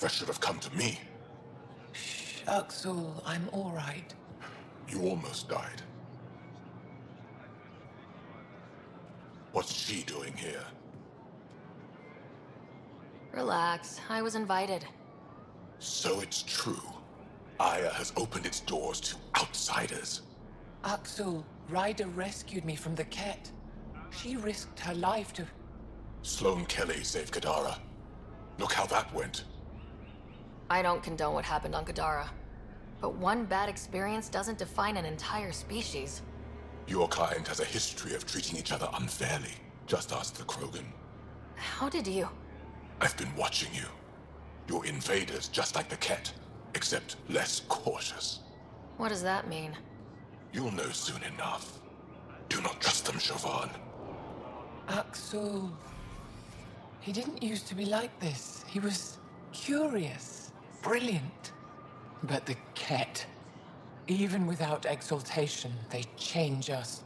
That should have come to me. Shh, Axel, I'm all right. You almost died. What's she doing here? Relax, I was invited. So it's true. Aya has opened its doors to outsiders. Axel, Ryder rescued me from the Ket. She risked her life to... Sloane Kelly saved Kadara. Look how that went. I don't condone what happened on Gadara. But one bad experience doesn't define an entire species. Your kind has a history of treating each other unfairly. Just ask the Krogan. How did you... I've been watching you. You're invaders just like the Ket, except less cautious. What does that mean? You'll know soon enough. Do not trust them, Chauvin. Axel... He didn't used to be like this. He was curious, brilliant. But the Ket, even without exaltation, they change us.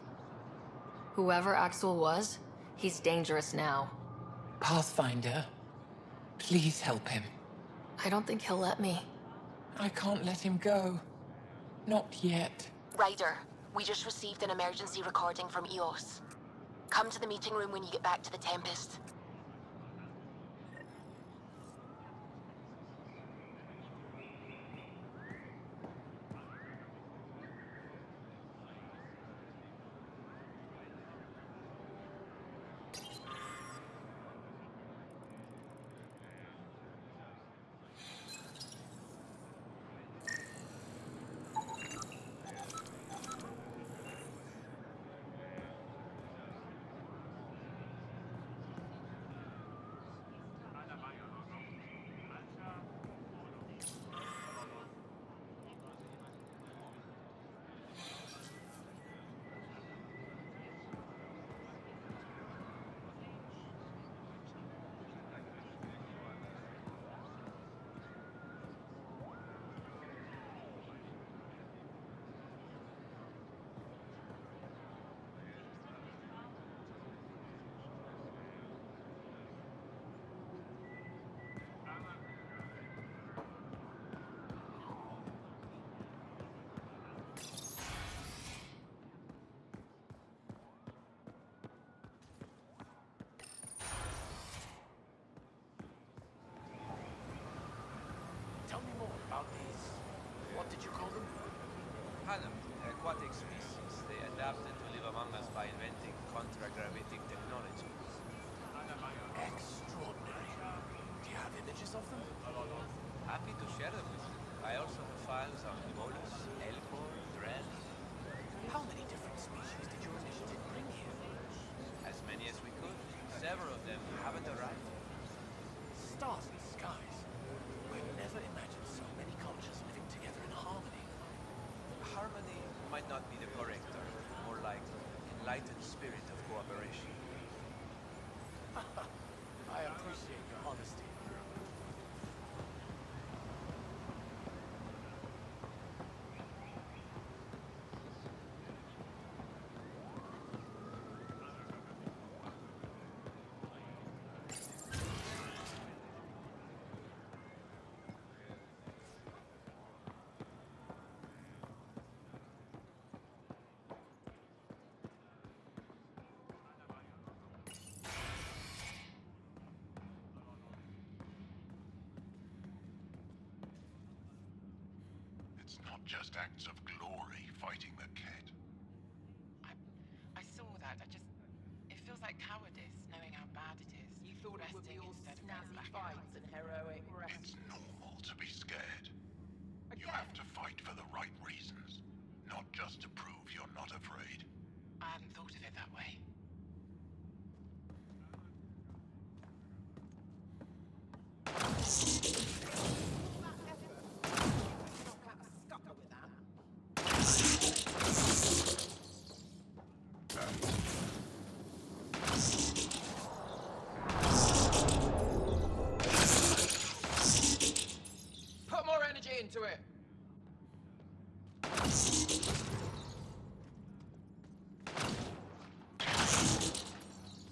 Whoever Axel was, he's dangerous now. Pathfinder, please help him. I don't think he'll let me. I can't let him go. Not yet. Ryder, we just received an emergency recording from EOS. Come to the meeting room when you get back to the Tempest. Tell me more about these. What did you call them? Hanem, aquatic species. They adapted to live among us by inventing contra-gravitic technology. Extraordinary. Do you have images of them? Happy to share them with you. I also have files on Bolus, Elcor, Drell. How many different species did your initiative bring here? As many as we could. Several of them haven't arrived. Stars and skies. We've never imagined so many cultures living together in harmony. Harmony might not be the correct term. More like enlightened spirit of cooperation. I appreciate your honesty. It's not just acts of glory fighting the Ket. I saw that. It feels like cowardice, knowing how bad it is. You thought it would be all snazzy fights and heroic It's rescue. normal to be scared. You have to fight for the right reasons, not just to prove you're not afraid. I hadn't thought of it that way. Put more energy into it.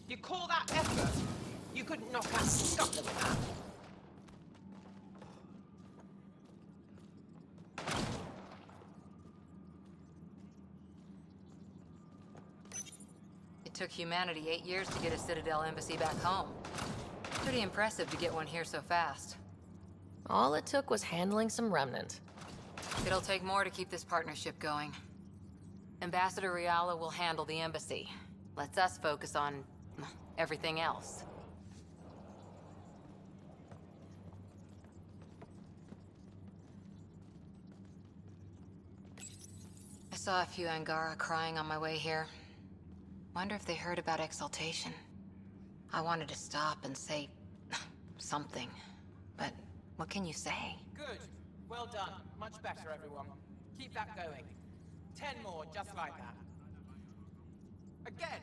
You call that effort? You couldn't knock out Scotland with that. took humanity 8 years to get a Citadel embassy back home. Pretty impressive to get one here so fast. All it took was handling some remnant. It'll take more to keep this partnership going. Ambassador Riala will handle the embassy. Lets us focus on everything else. I saw a few Angara crying on my way here. Wonder if they heard about Exaltation. I wanted to stop and say something, but what can you say? Good. Well done. Much better, everyone. Keep that going. 10 more, just like that. Again!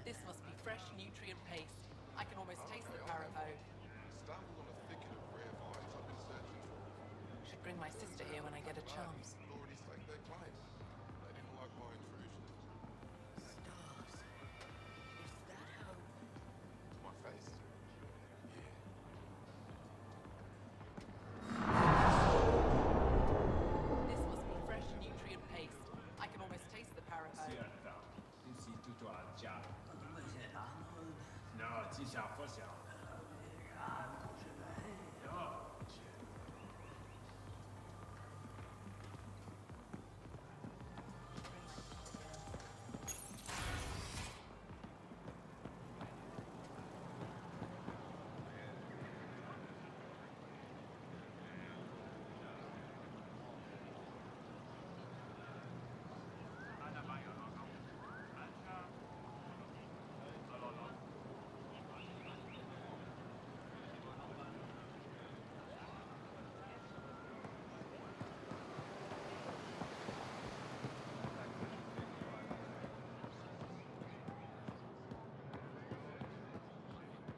This must be fresh nutrient paste. I can almost taste the parapet. Stumbled on a thicket of rare vines I've been searching for. Should bring my sister here when I get a chance. Already staked their claim. They didn't like my intrusion. Stars. Is that how... My face? Yeah. This must be fresh nutrient paste. I can almost taste the parapet.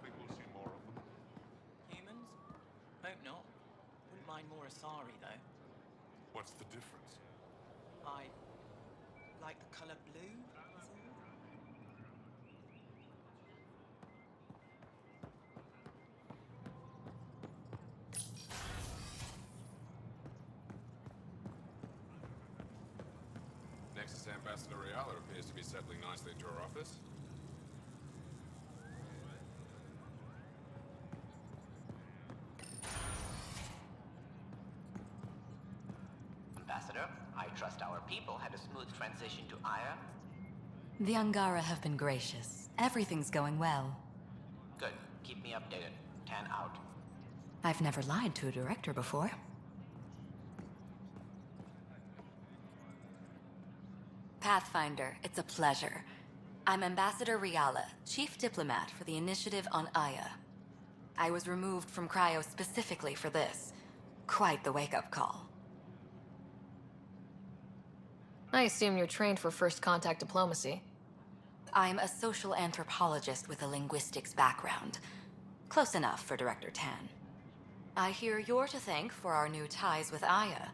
Think we'll see more of them. Humans? Hope not. Wouldn't mind more Asari, though. What's the difference? I like the colour blue, is all. Nexus Ambassador Riala appears to be settling nicely into her office. Ambassador, I trust our people had a smooth transition to Aya. The Angara have been gracious. Everything's going well. Good. Keep me updated. 10 out. I've never lied to a director before. Pathfinder, it's a pleasure. I'm Ambassador Riala, Chief Diplomat for the Initiative on Aya. I was removed from Cryo specifically for this. Quite the wake-up call. I assume you're trained for first contact diplomacy. I'm a social anthropologist with a linguistics background. Close enough for Director Tan. I hear you're to thank for our new ties with Aya.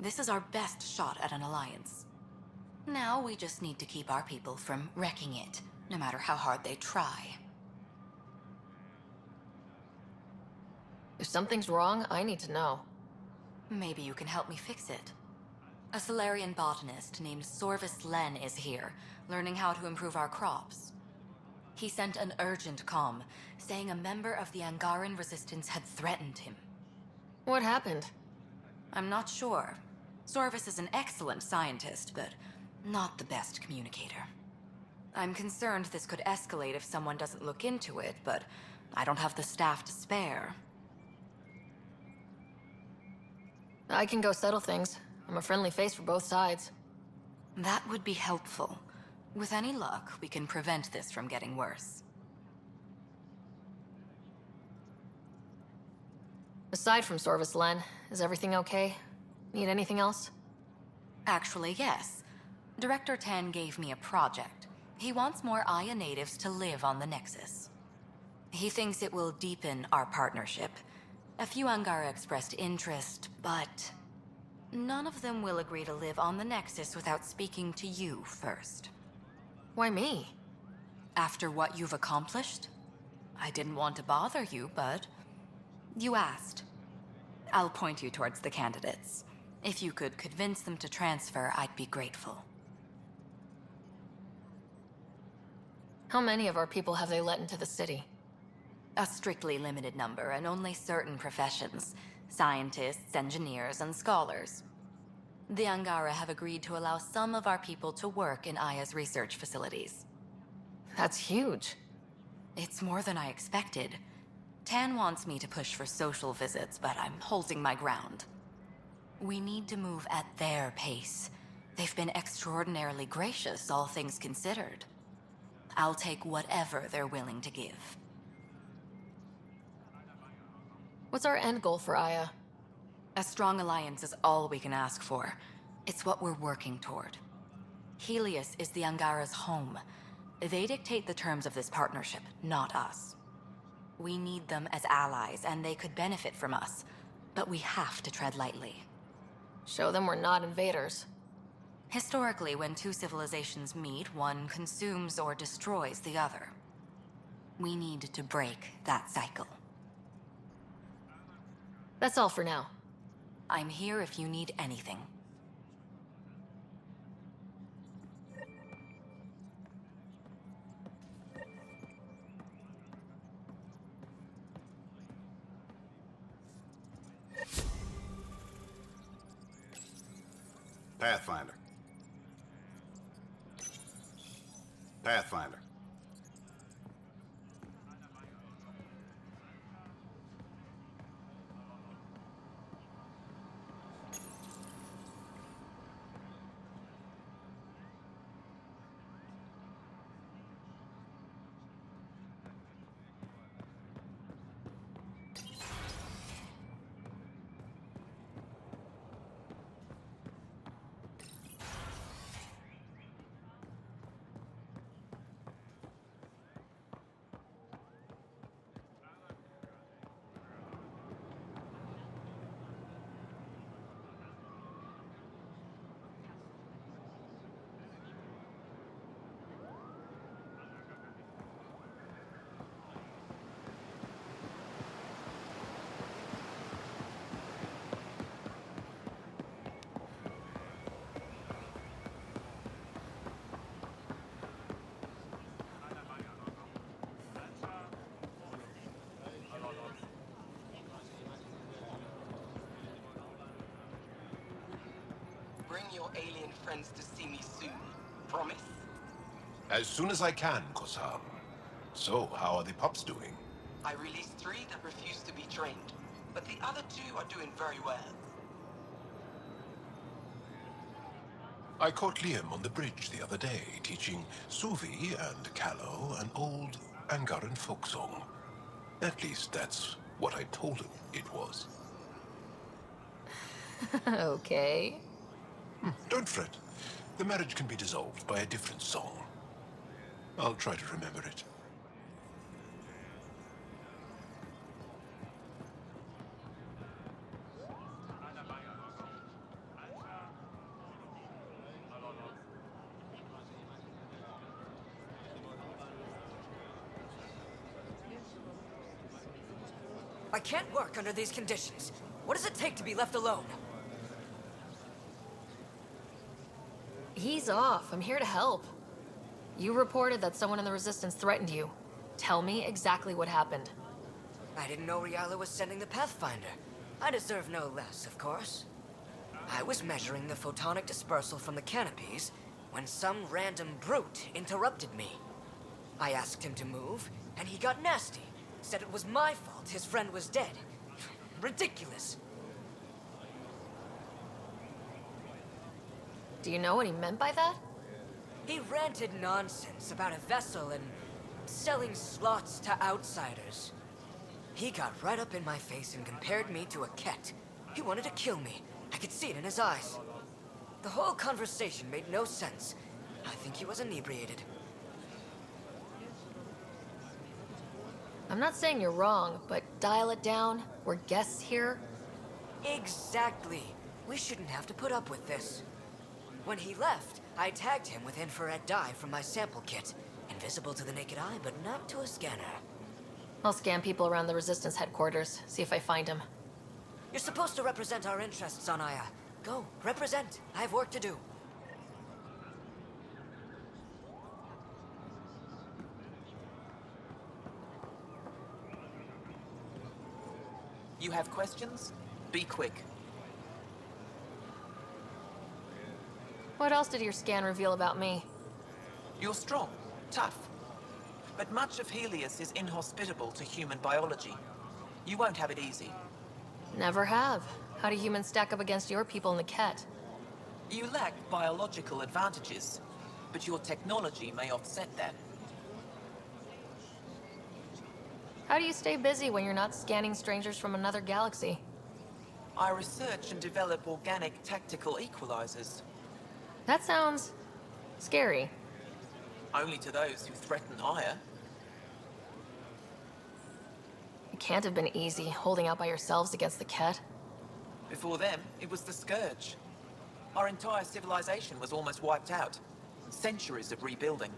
This is our best shot at an alliance. Now we just need to keep our people from wrecking it, no matter how hard they try. If something's wrong, I need to know. Maybe you can help me fix it. A Solarian botanist named Sorvis Len is here, learning how to improve our crops. He sent an urgent comm, saying a member of the Angaran resistance had threatened him. What happened? I'm not sure. Sorvis is an excellent scientist, but not the best communicator. I'm concerned this could escalate if someone doesn't look into it, but I don't have the staff to spare. I can go settle things. I'm a friendly face for both sides. That would be helpful. With any luck, we can prevent this from getting worse. Aside from Sorvis Len, is everything okay? Need anything else? Actually, yes. Director Tan gave me a project. He wants more Aya natives to live on the Nexus. He thinks it will deepen our partnership. A few Angara expressed interest, but none of them will agree to live on the Nexus without speaking to you first. Why me? After what you've accomplished? I didn't want to bother you, but you asked. I'll point you towards the candidates. If you could convince them to transfer, I'd be grateful. How many of our people have they let into the city? A strictly limited number, and only certain professions. Scientists, engineers, and scholars. The Angara have agreed to allow some of our people to work in Aya's research facilities. That's huge. It's more than I expected. Tan wants me to push for social visits, but I'm holding my ground. We need to move at their pace. They've been extraordinarily gracious, all things considered. I'll take whatever they're willing to give. What's our end goal for Aya? A strong alliance is all we can ask for. It's what we're working toward. Helios is the Angara's home. They dictate the terms of this partnership, not us. We need them as allies, and they could benefit from us. But we have to tread lightly. Show them we're not invaders. Historically, when two civilizations meet, one consumes or destroys the other. We need to break that cycle. That's all for now. I'm here if you need anything. Pathfinder. Pathfinder. Bring your alien friends to see me soon. Promise? As soon as I can, Kosam. So, how are the pups doing? I released 3 that refused to be trained, but the other 2 are doing very well. I caught Liam on the bridge the other day, teaching Suvi and Callow an old Angaran folk song. At least that's what I told him it was. Okay. Don't fret. The marriage can be dissolved by a different song. I'll try to remember it. I can't work under these conditions. What does it take to be left alone? Ease off. I'm here to help. You reported that someone in the Resistance threatened you. Tell me exactly what happened. I didn't know Riala was sending the Pathfinder. I deserve no less, of course. I was measuring the photonic dispersal from the canopies when some random brute interrupted me. I asked him to move, and he got nasty. said it was my fault his friend was dead. Ridiculous. Do you know what he meant by that? He ranted nonsense about a vessel and selling slots to outsiders. He got right up in my face and compared me to a cat. He wanted to kill me. I could see it in his eyes. The whole conversation made no sense. I think he was inebriated. I'm not saying you're wrong, but dial it down. We're guests here. Exactly. We shouldn't have to put up with this. When he left, I tagged him with infrared dye from my sample kit. Invisible to the naked eye, but not to a scanner. I'll scan people around the Resistance headquarters, see if I find him. You're supposed to represent our interests on Aya. Go, represent. I have work to do. You have questions? Be quick. What else did your scan reveal about me? You're strong, tough. But much of Helios is inhospitable to human biology. You won't have it easy. Never have. How do humans stack up against your people in the Ket? You lack biological advantages, but your technology may offset that. How do you stay busy when you're not scanning strangers from another galaxy? I research and develop organic tactical equalizers. That sounds scary. Only to those who threaten Aya. It can't have been easy holding out by yourselves against the Ket. Before them, it was the Scourge. Our entire civilization was almost wiped out. Centuries of rebuilding.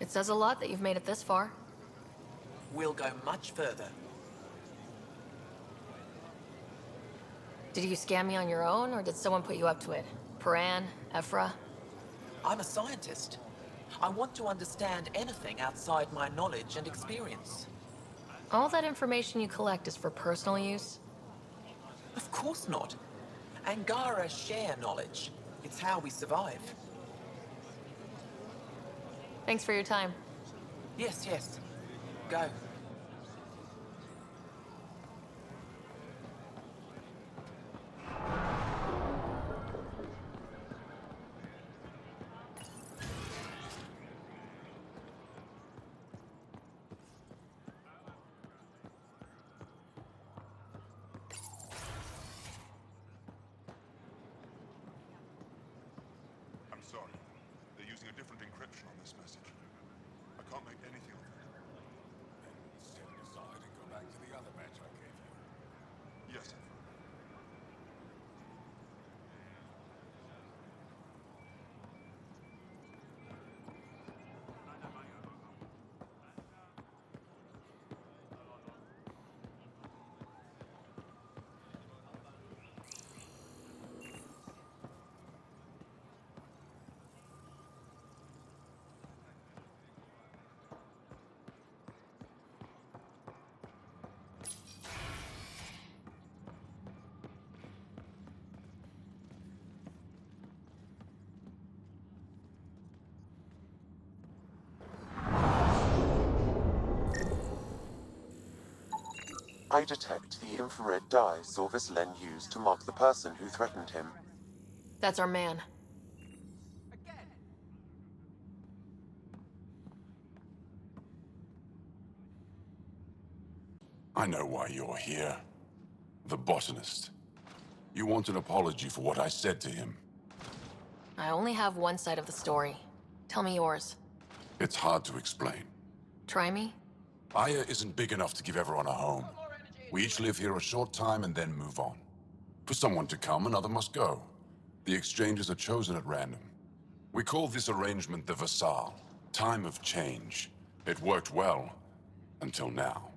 It says a lot that you've made it this far. We'll go much further. Did you scan me on your own, or did someone put you up to it? Paran, Ephra? I'm a scientist. I want to understand anything outside my knowledge and experience. All that information you collect is for personal use? Of course not. Angara share knowledge. It's how we survive. Thanks for your time. Yes, yes. Go. I'm sorry. They're using a different encryption on this message. I can't make anything of it. Then step aside and go back to the other match I gave you. Yes, sir. I detect the infrared dye Sorvis Len used to mark the person who threatened him. That's our man. I know why you're here. The botanist. You want an apology for what I said to him. I only have one side of the story. Tell me yours. It's hard to explain. Try me? Aya isn't big enough to give everyone a home. We each live here a short time and then move on. For someone to come, another must go. The exchanges are chosen at random. We call this arrangement the Vassal, time of change. It worked well, until now.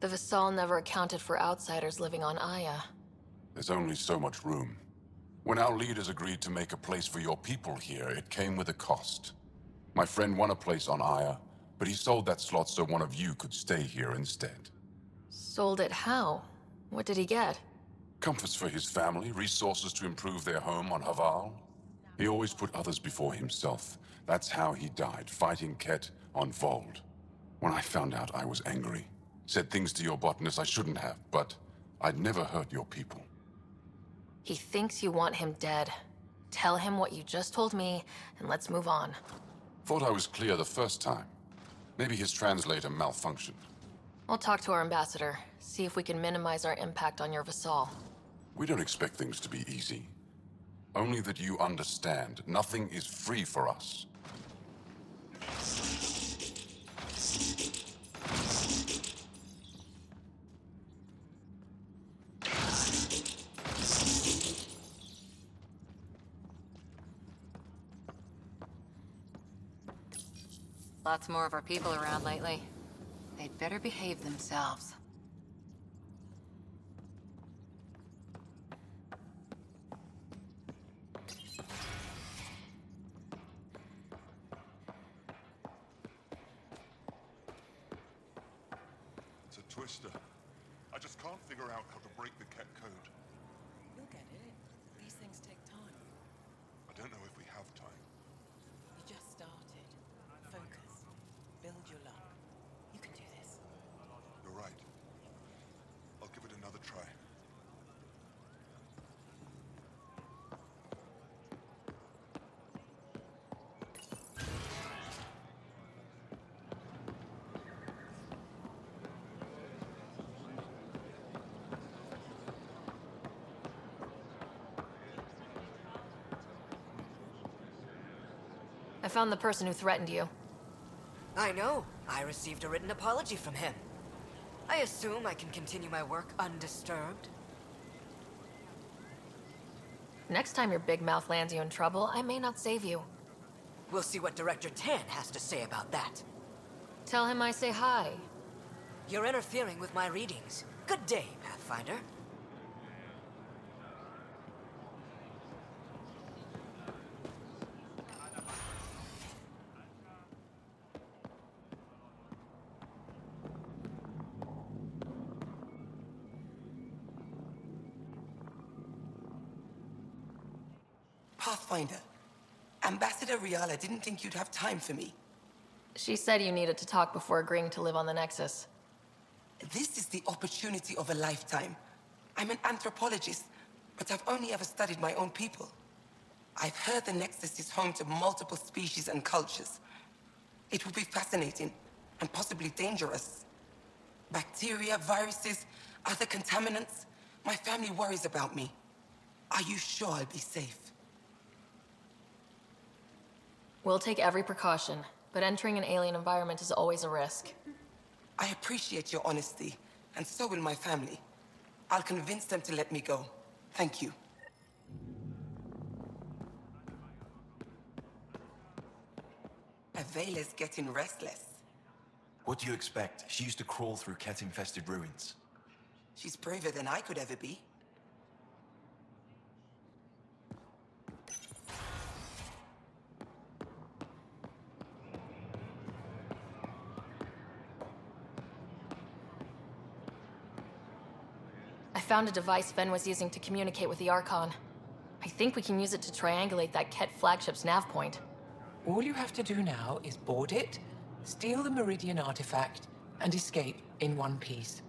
The Vassal never accounted for outsiders living on Aya. There's only so much room. When our leaders agreed to make a place for your people here, it came with a cost. My friend won a place on Aya, but he sold that slot so one of you could stay here instead. Sold it how? What did he get? Comforts for his family, resources to improve their home on Haval. He always put others before himself. That's how he died, fighting Ket on Vold. When I found out, I was angry. Said things to your botanist I shouldn't have, but I'd never hurt your people. He thinks you want him dead. Tell him what you just told me, and let's move on. Thought I was clear the first time. Maybe his translator malfunctioned. I'll talk to our ambassador, see if we can minimize our impact on your vassal. We don't expect things to be easy. Only that you understand, nothing is free for us. Lots more of our people around lately. They'd better behave themselves. It's a twister. I just can't figure out how to break the cat code. You'll get it. These things take time. I don't know if we have time. You just started. Focus. Build your luck. You can do this. You're right. I'll give it another try. I found the person who threatened you. I know. I received a written apology from him. I assume I can continue my work undisturbed. Next time your big mouth lands you in trouble, I may not save you. We'll see what Director Tan has to say about that. Tell him I say hi. You're interfering with my readings. Good day, Pathfinder. Pathfinder, Ambassador Riala didn't think you'd have time for me. She said you needed to talk before agreeing to live on the Nexus. This is the opportunity of a lifetime. I'm an anthropologist, but I've only ever studied my own people. I've heard the Nexus is home to multiple species and cultures. It will be fascinating and possibly dangerous. Bacteria, viruses, other contaminants. My family worries about me. Are you sure I'll be safe? We'll take every precaution, but entering an alien environment is always a risk. I appreciate your honesty, and so will my family. I'll convince them to let me go. Thank you. Avela's getting restless. What do you expect? She used to crawl through cat-infested ruins. She's braver than I could ever be. I found a device Ven was using to communicate with the Archon. I think we can use it to triangulate that Ket flagship's nav point. All you have to do now is board it, steal the Meridian artifact, and escape in one piece.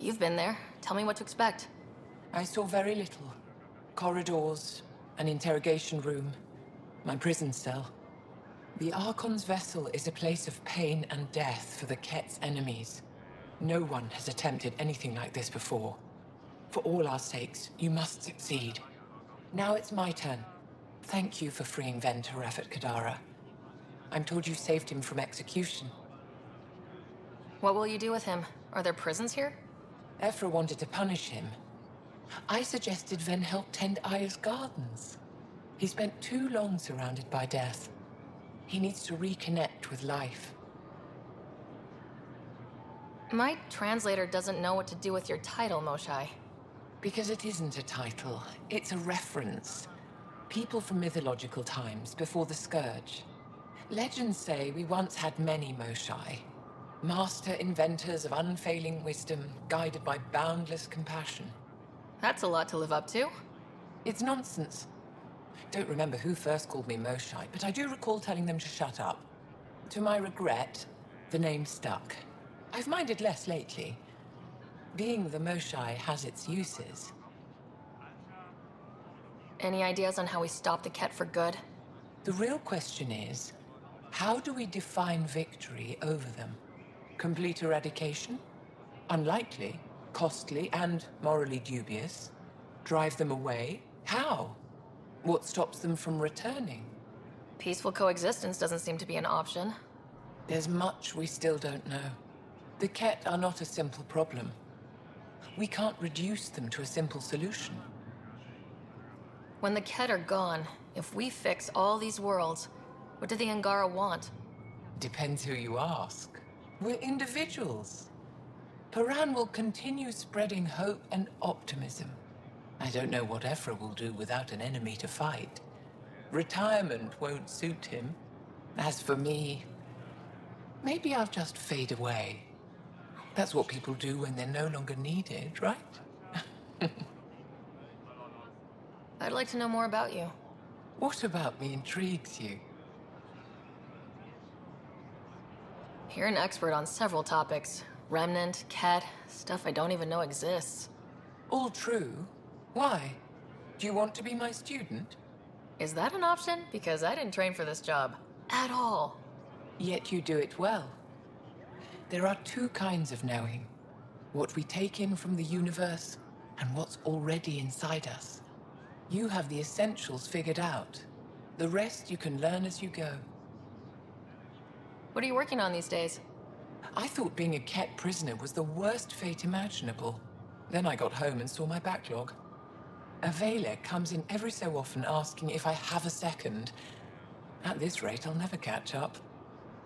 You've been there. Tell me what to expect. I saw very little. Corridors, an interrogation room, my prison cell. The Archon's vessel is a place of pain and death for the Ket's enemies. No one has attempted anything like this before. For all our sakes, you must succeed. Now it's my turn. Thank you for freeing Ven to Rafat Kadara. I'm told you saved him from execution. What will you do with him? Are there prisons here? Ephra wanted to punish him. I suggested Ven help tend Aya's gardens. He spent too long surrounded by death. He needs to reconnect with life. My translator doesn't know what to do with your title, Moshai. Because it isn't a title, it's a reference. People from mythological times before the Scourge. Legends say we once had many Moshai. Master inventors of unfailing wisdom, guided by boundless compassion. That's a lot to live up to. It's nonsense. Don't remember who first called me Moshai, but I do recall telling them to shut up. To my regret, The name stuck. I've minded less lately. Being the Moshai has its uses. Any ideas on how we stop the Ket for good? The real question is, how do we define victory over them? Complete eradication? Unlikely, costly, and morally dubious. Drive them away? How? What stops them from returning? Peaceful coexistence doesn't seem to be an option. There's much we still don't know. The Ket are not a simple problem. We can't reduce them to a simple solution. When the Ket are gone, if we fix all these worlds, what do the Angara want? Depends who you ask. We're individuals. Paran will continue spreading hope and optimism. I don't know what Ephra will do without an enemy to fight. Retirement won't suit him. As for me, maybe I'll just fade away. That's what people do when they're no longer needed, right? I'd like to know more about you. What about me intrigues you? You're an expert on several topics. Remnant, Ket, stuff I don't even know exists. All true. Why? Do you want to be my student? Is that an option? Because I didn't train for this job. At all. Yet you do it well. There are two kinds of knowing. What we take in from the universe, and what's already inside us. You have the essentials figured out. The rest you can learn as you go. What are you working on these days? I thought being a Ket prisoner was the worst fate imaginable. Then I got home and saw my backlog. Avela comes in every so often asking if I have a second. At this rate, I'll never catch up.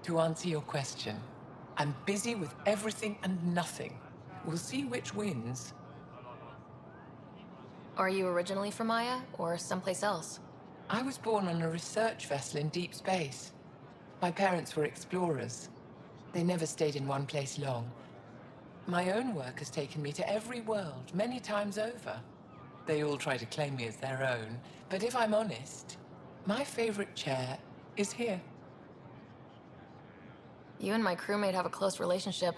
To answer your question, I'm busy with everything and nothing. We'll see which wins. Are you originally from Aya, or someplace else? I was born on a research vessel in deep space. My parents were explorers. They never stayed in one place long. My own work has taken me to every world, many times over. They all try to claim me as their own, but if I'm honest, my favorite chair is here. You and my crewmate have a close relationship.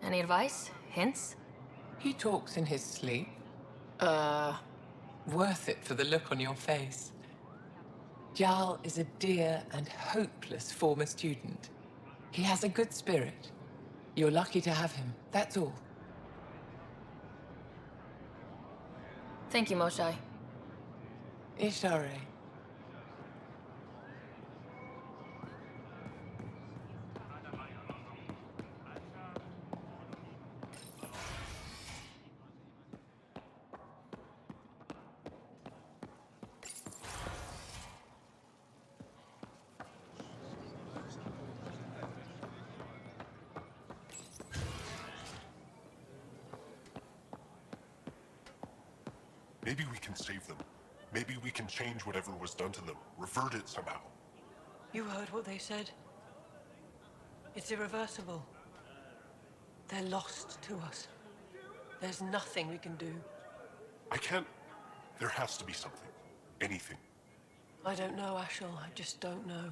Any advice? Hints? He talks in his sleep. Worth it for the look on your face. Jarl is a dear and hopeless former student. He has a good spirit. You're lucky to have him, that's all. Thank you, Moshai. Ishare. Maybe we can save them. Maybe we can change whatever was done to them. Revert it somehow. You heard what they said. It's irreversible. They're lost to us. There's nothing we can do. I can't... There has to be something. Anything. I don't know, Ashel. I just don't know.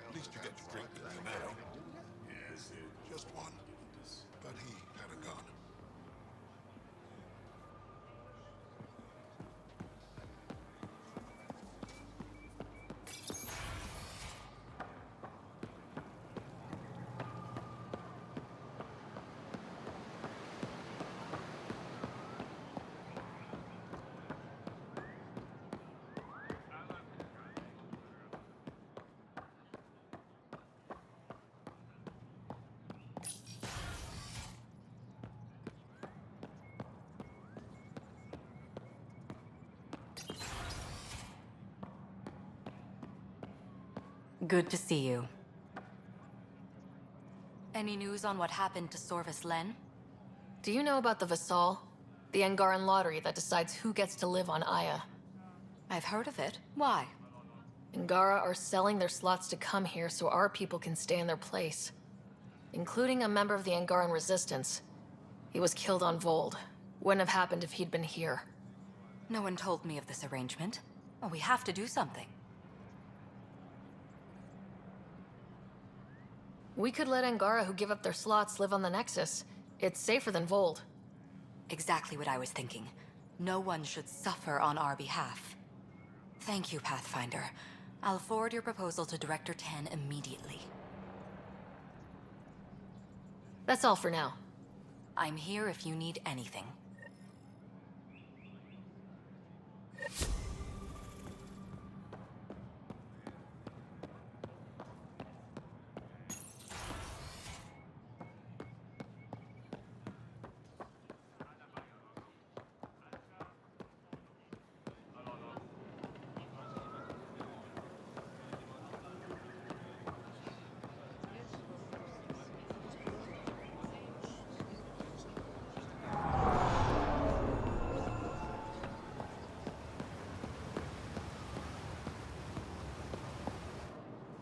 At least you get to drink with me now. Just one. But he had a gun. Good to see you. Any news on what happened to Sorvis Len? Do you know about the Vassal? The Angaran lottery that decides who gets to live on Aya. I've heard of it. Why? Angara are selling their slots to come here so our people can stay in their place. Including a member of the Angaran resistance. He was killed on Vold. Wouldn't have happened if he'd been here. No one told me of this arrangement. Well, we have to do something. We could let Angara who give up their slots live on the Nexus. It's safer than Vold. Exactly what I was thinking. No one should suffer on our behalf. Thank you, Pathfinder. I'll forward your proposal to Director 10 immediately. That's all for now. I'm here if you need anything.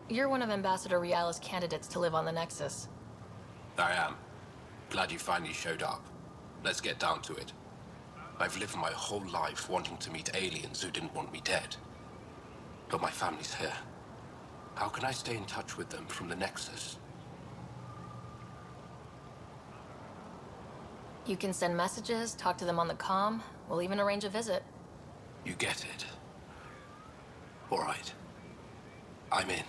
You're one of Ambassador Riala's candidates to live on the Nexus. I am. Glad you finally showed up. Let's get down to it. I've lived my whole life wanting to meet aliens who didn't want me dead. But my family's here. How can I stay in touch with them from the Nexus? You can send messages, talk to them on the comm. We'll even arrange a visit. You get it. All right. I'm in.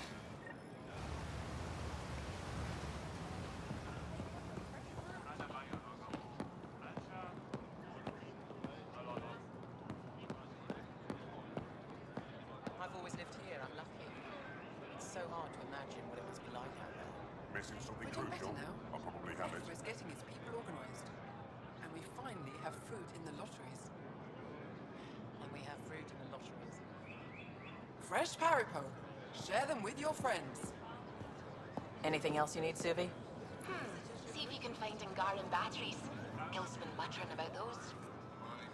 I've always lived here, I'm lucky. It's so hard to imagine what it must be like out there. Missing something crucial? I'll probably have it. It's getting its people organized. And we finally have fruit in the lotteries. And we have fruit in the lotteries. Fresh Paripo. Share them with your friends. Anything else you need, Suvi? See if you can find Angaran batteries. Gil's been muttering about those.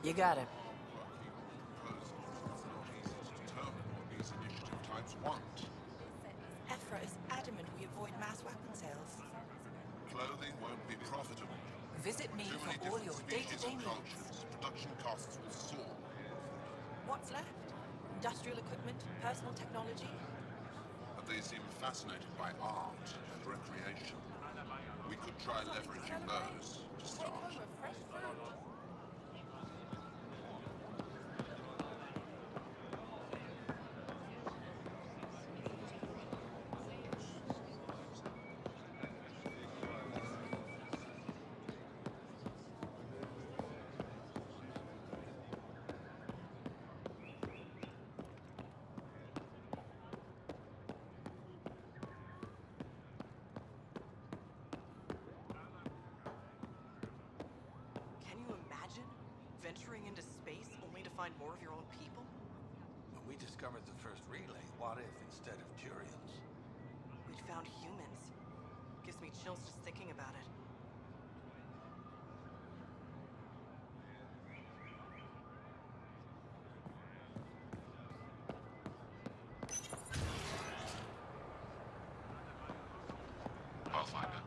You got it. Ephra is adamant we avoid mass weapon sales. Clothing won't be profitable. Visit me Too many for all different your species day-to-day and needs. cultures. Production costs will soar. What's left? Industrial equipment, personal technology? But they seem fascinated by art and recreation. We could try leveraging those to start. Can you imagine venturing into space only to find more of your own people? When we discovered the first relay, what if instead of Turians? We'd found humans. Gives me chills just thinking about it. Pathfinder.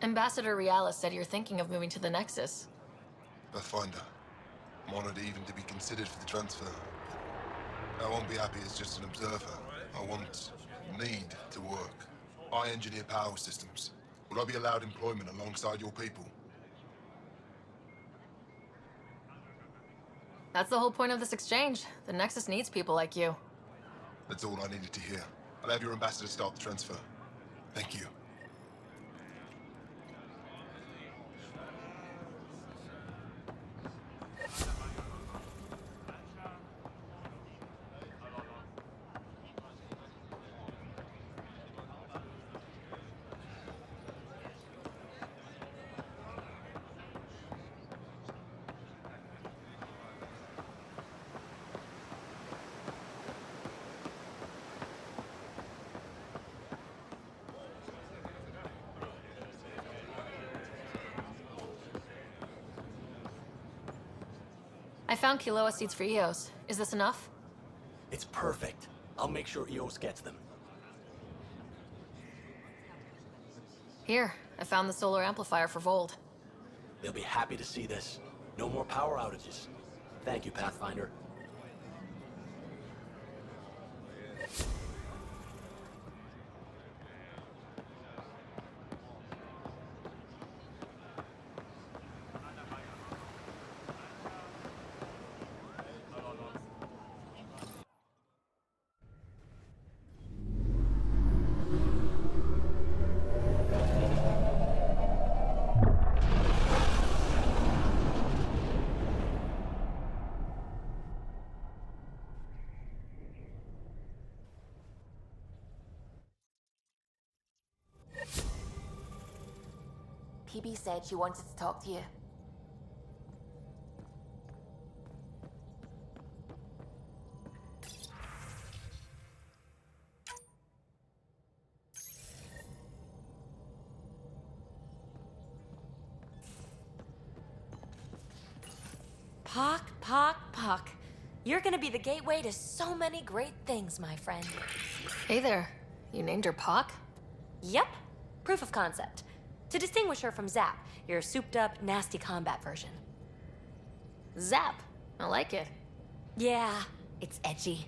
Ambassador Riala said you're thinking of moving to the Nexus. Pathfinder, I'm honored even to be considered for the transfer. I won't be happy as just an observer. I need to work. I engineer power systems. Will I be allowed employment alongside your people? That's the whole point of this exchange. The Nexus needs people like you. That's all I needed to hear. I'll have your ambassador start the transfer. Thank you. I found Kiloa seeds for EOS. Is this enough? It's perfect. I'll make sure EOS gets them. Here, I found the solar amplifier for Vold. They'll be happy to see this. No more power outages. Thank you, Pathfinder. PB said she wanted to talk to you. Pock. You're gonna be the gateway to so many great things, my friend. Hey there. You named her Pock? Yep. Proof of concept. To distinguish her from Zap, your souped-up, nasty combat version. Zap. I like it. Yeah, it's edgy.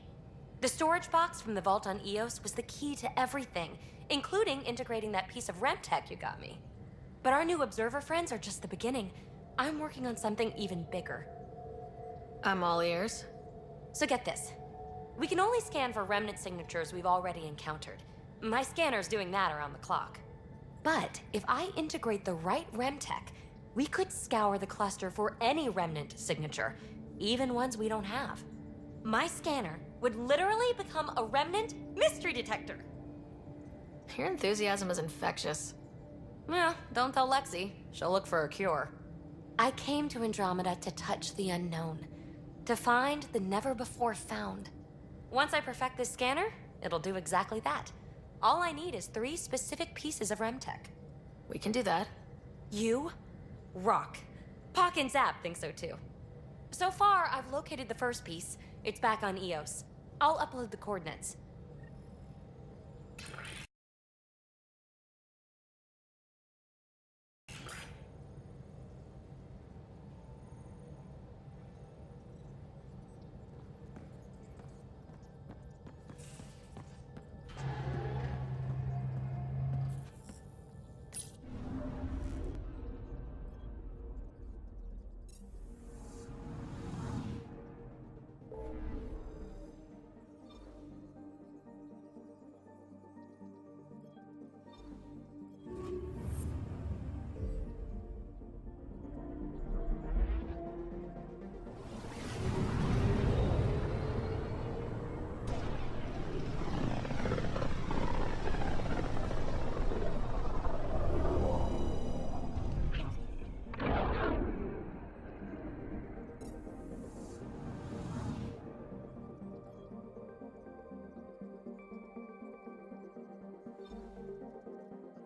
The storage box from the vault on EOS was the key to everything, including integrating that piece of REM tech you got me. But our new observer friends are just the beginning. I'm working on something even bigger. I'm all ears. So get this. We can only scan for remnant signatures we've already encountered. My scanner's doing that around the clock. But if I integrate the right REM tech, we could scour the cluster for any remnant signature, even ones we don't have. My scanner would literally become a remnant mystery detector. Your enthusiasm is infectious. Yeah, don't tell Lexi. She'll look for a cure. I came to Andromeda to touch the unknown, to find the never-before-found. Once I perfect this scanner, it'll do exactly that. All I need is 3 specific pieces of REM tech. We can do that. You rock. Pock and Zap think so too. So far, I've located the first piece. It's back on EOS. I'll upload the coordinates.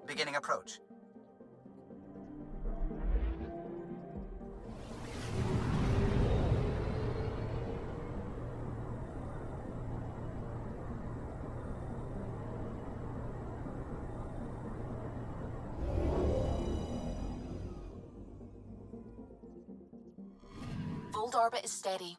Beginning approach. Vold orbit is steady.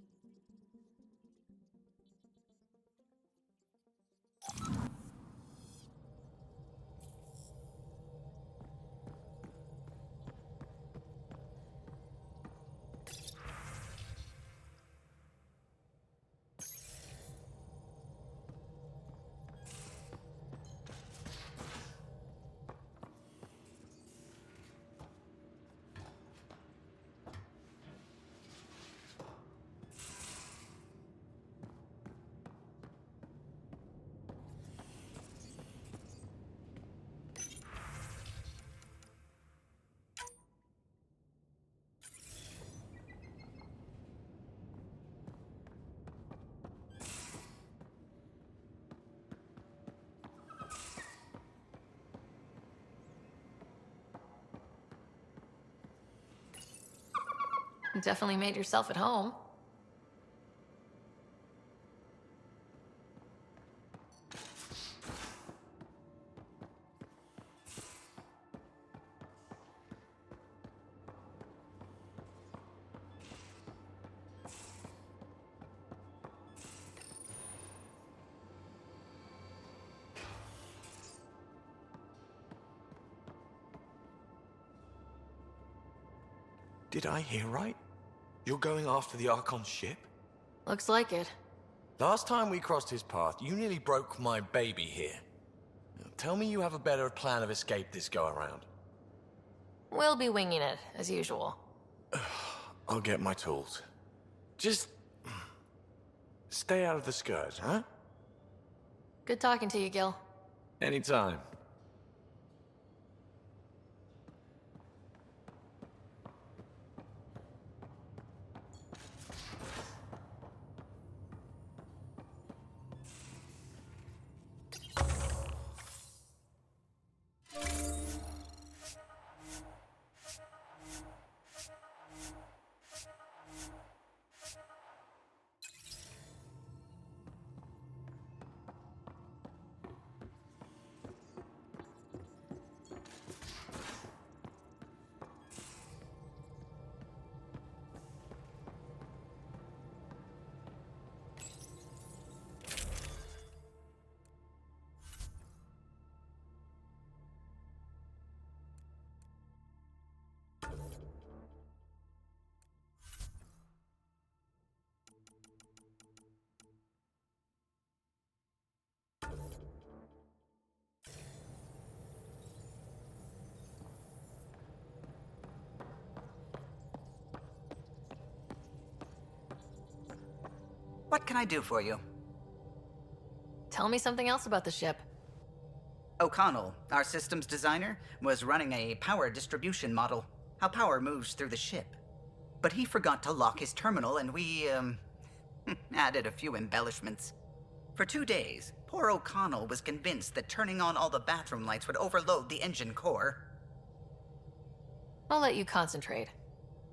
You definitely made yourself at home. Did I hear right? You're going after the Archon's ship? Looks like it. Last time we crossed his path, you nearly broke my baby here. Now, tell me you have a better plan of escape this go-around. We'll be winging it, as usual. I'll get my tools. Just stay out of the skirt, huh? Good talking to you, Gil. Anytime. What can I do for you? Tell me something else about the ship. O'Connell, our systems designer, was running a power distribution model, how power moves through the ship. But he forgot to lock his terminal and we, added a few embellishments. For 2 days, poor O'Connell was convinced that turning on all the bathroom lights would overload the engine core. I'll let you concentrate.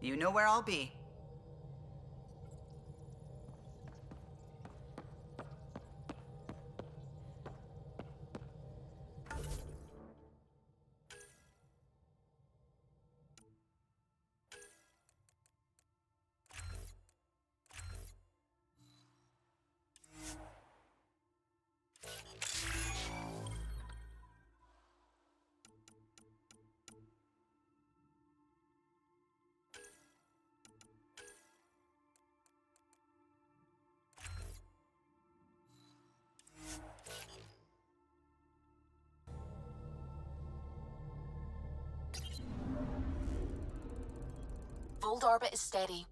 You know where I'll be. Vold orbit is steady.